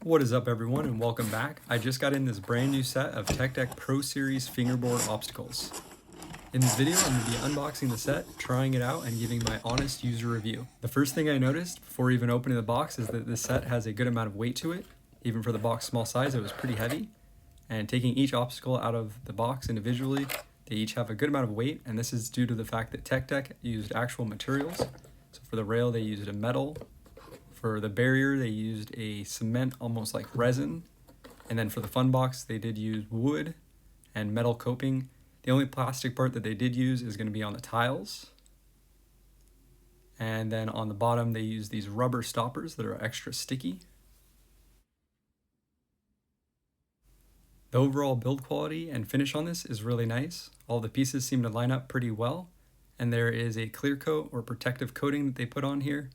What is up everyone and welcome back. I just got in this brand new set of Tech Deck Pro Series Fingerboard obstacles. In this video I'm going to be unboxing the set, trying it out, and giving my honest user review. The first thing I noticed before even opening the box is that this set has a good amount of weight to it. Even for the box small size, it was pretty heavy. And taking each obstacle out of the box individually, they each have a good amount of weight, and this is due to the fact that Tech Deck used actual materials. So for the rail they used a metal. For the barrier, they used a cement, almost like resin. And then for the fun box, they did use wood and metal coping. The only plastic part that they did use is going to be on the tiles. And then on the bottom, they use these rubber stoppers that are extra sticky. The overall build quality and finish on this is really nice. All the pieces seem to line up pretty well. And there is a clear coat or protective coating that they put on here.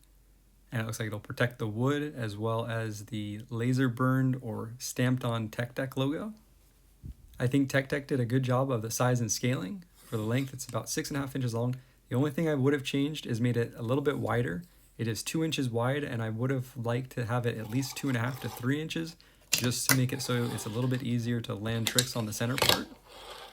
And it looks like it'll protect the wood as well as the laser burned or stamped on Tech Deck logo. I think Tech Deck did a good job of the size and scaling. For the length, it's about 6.5 inches long. The only thing I would have changed is made it a little bit wider. It is 2 inches wide, and I would have liked to have it at least 2.5 to 3 inches, just to make it so it's a little bit easier to land tricks on the center part.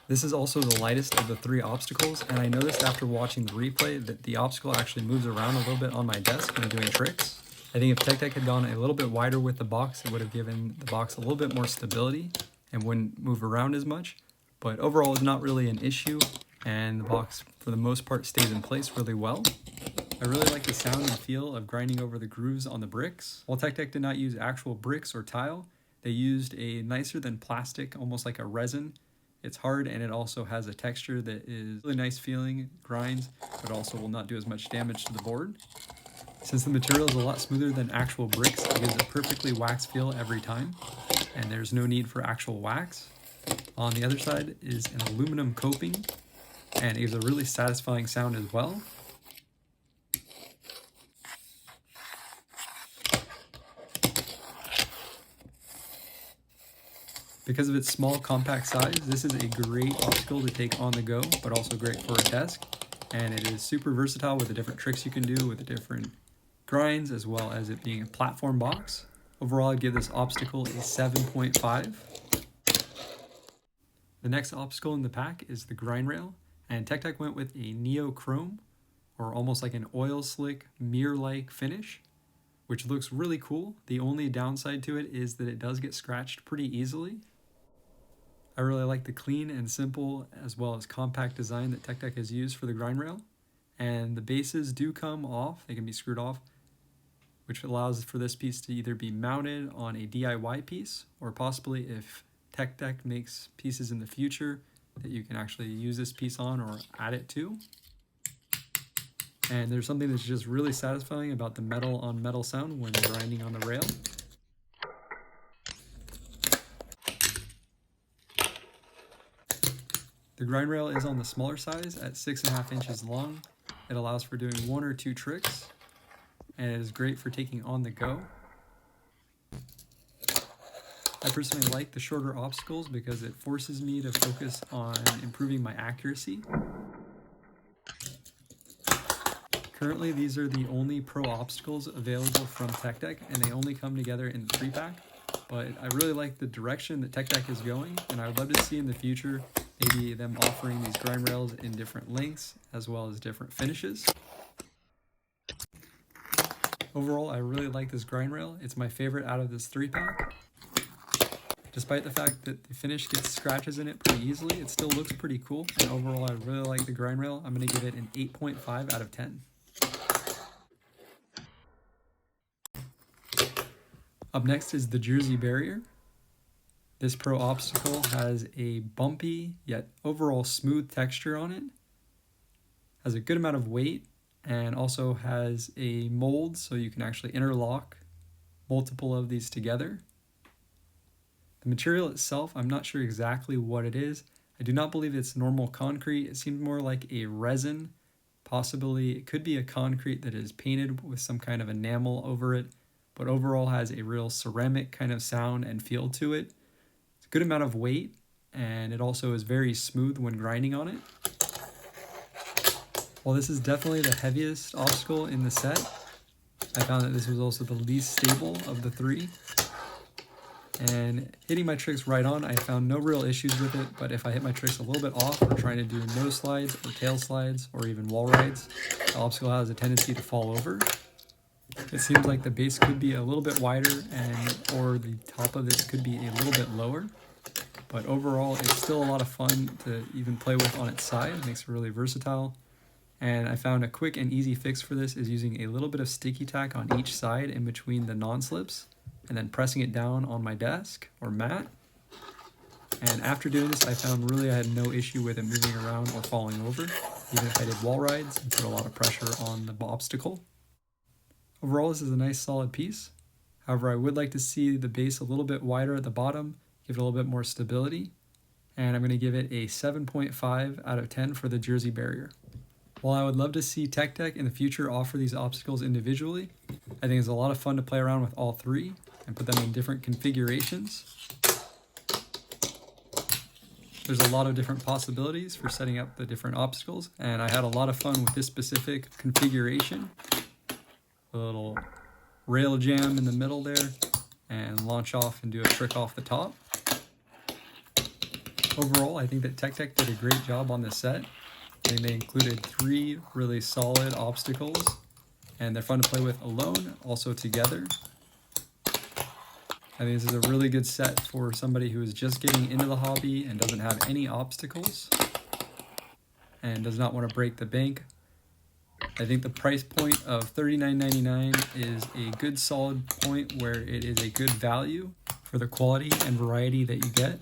This is also the lightest of the 3 obstacles, and I noticed after watching the replay that the obstacle actually moves around a little bit on my desk when doing tricks. I think if Tech Deck had gone a little bit wider with the box, it would have given the box a little bit more stability and wouldn't move around as much. But overall, it's not really an issue, and the box, for the most part, stays in place really well. I really like the sound and feel of grinding over the grooves on the bricks. While Tech Deck did not use actual bricks or tile, they used a nicer than plastic, almost like a resin. It's hard, and it also has a texture that is really nice feeling, grinds, but also will not do as much damage to the board. Since the material is a lot smoother than actual bricks, it gives a perfectly wax feel every time, and there's no need for actual wax. On the other side is an aluminum coping, and it gives a really satisfying sound as well. Because of its small, compact size, this is a great obstacle to take on the go, but also great for a desk. And it is super versatile with the different tricks you can do with the different grinds, as well as it being a platform box. Overall, I'd give this obstacle a 7.5. The next obstacle in the pack is the grind rail, and Tech Deck went with a neochrome, or almost like an oil slick, mirror-like finish, which looks really cool. The only downside to it is that it does get scratched pretty easily. I really like the clean and simple as well as compact design that Tech Deck has used for the grind rail. And the bases do come off, they can be screwed off, which allows for this piece to either be mounted on a DIY piece, or possibly if Tech Deck makes pieces in the future that you can actually use this piece on or add it to. And there's something that's just really satisfying about the metal on metal sound when grinding on the rail. The grind rail is on the smaller size at 6.5 inches long. It allows for doing 1 or 2 tricks, and it is great for taking on the go. I personally like the shorter obstacles because it forces me to focus on improving my accuracy. Currently, these are the only pro obstacles available from Tech Deck, and they only come together in the 3-pack. But I really like the direction that Tech Deck is going, and I would love to see in the future maybe them offering these grind rails in different lengths as well as different finishes. Overall, I really like this grind rail. It's my favorite out of this 3-pack. Despite the fact that the finish gets scratches in it pretty easily, it still looks pretty cool. And overall, I really like the grind rail. I'm going to give it an 8.5 out of 10. Up next is the Jersey barrier. This pro obstacle has a bumpy yet overall smooth texture on it, has a good amount of weight, and also has a mold so you can actually interlock multiple of these together. The material itself, I'm not sure exactly what it is. I do not believe it's normal concrete. It seems more like a resin. Possibly it could be a concrete that is painted with some kind of enamel over it, but overall has a real ceramic kind of sound and feel to it. It's a good amount of weight, and it also is very smooth when grinding on it. While this is definitely the heaviest obstacle in the set, I found that this was also the least stable of the 3. And hitting my tricks right on, I found no real issues with it, but if I hit my tricks a little bit off or trying to do nose slides or tail slides or even wall rides, the obstacle has a tendency to fall over. It seems like the base could be a little bit wider or the top of this could be a little bit lower. But overall, it's still a lot of fun to even play with on its side. It makes it really versatile. And I found a quick and easy fix for this is using a little bit of sticky tack on each side in between the non-slips and then pressing it down on my desk or mat. And after doing this, I found really I had no issue with it moving around or falling over, even if I did wall rides and put a lot of pressure on the obstacle. Overall, this is a nice solid piece. However, I would like to see the base a little bit wider at the bottom, give it a little bit more stability, and I'm going to give it a 7.5 out of 10 for the Jersey barrier. While I would love to see Tech Deck in the future offer these obstacles individually, I think it's a lot of fun to play around with all three and put them in different configurations. There's a lot of different possibilities for setting up the different obstacles, and I had a lot of fun with this specific configuration. A little rail jam in the middle there, and launch off and do a trick off the top. Overall, I think that Tech Deck did a great job on this set. I think they included 3 really solid obstacles, and they're fun to play with alone, also together. I think this is a really good set for somebody who is just getting into the hobby and doesn't have any obstacles and does not want to break the bank. I think the price point of $39.99 is a good solid point where it is a good value for the quality and variety that you get.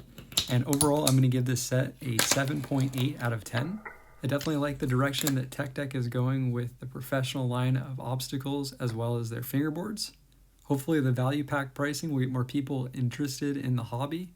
And overall, I'm going to give this set a 7.8 out of 10. I definitely like the direction that Tech Deck is going with the professional line of obstacles as well as their fingerboards. Hopefully the value pack pricing will get more people interested in the hobby.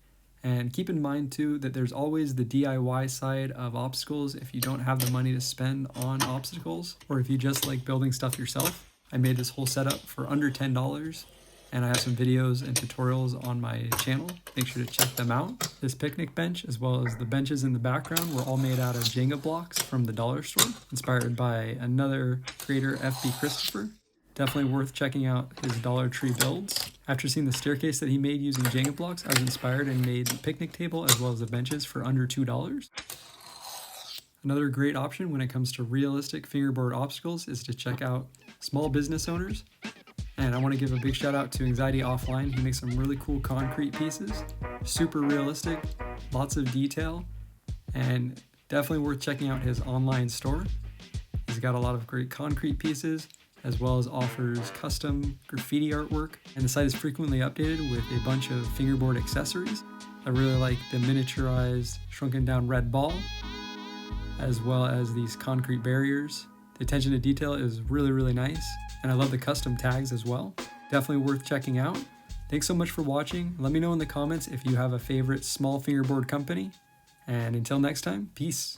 And keep in mind too that there's always the DIY side of obstacles if you don't have the money to spend on obstacles, or if you just like building stuff yourself. I made this whole setup for under $10, and I have some videos and tutorials on my channel. Make sure to check them out. This picnic bench, as well as the benches in the background, were all made out of Jenga blocks from the dollar store, inspired by another creator, FB Christopher. Definitely worth checking out his Dollar Tree builds. After seeing the staircase that he made using Jenga blocks, I was inspired and made the picnic table as well as the benches for under $2. Another great option when it comes to realistic fingerboard obstacles is to check out small business owners. And I want to give a big shout out to Anxiety Offline. He makes some really cool concrete pieces, super realistic, lots of detail, and definitely worth checking out his online store. He's got a lot of great concrete pieces, as well as offers custom graffiti artwork. And the site is frequently updated with a bunch of fingerboard accessories. I really like the miniaturized, shrunken down red ball, as well as these concrete barriers. The attention to detail is really, really nice. And I love the custom tags as well. Definitely worth checking out. Thanks so much for watching. Let me know in the comments if you have a favorite small fingerboard company. And until next time, peace.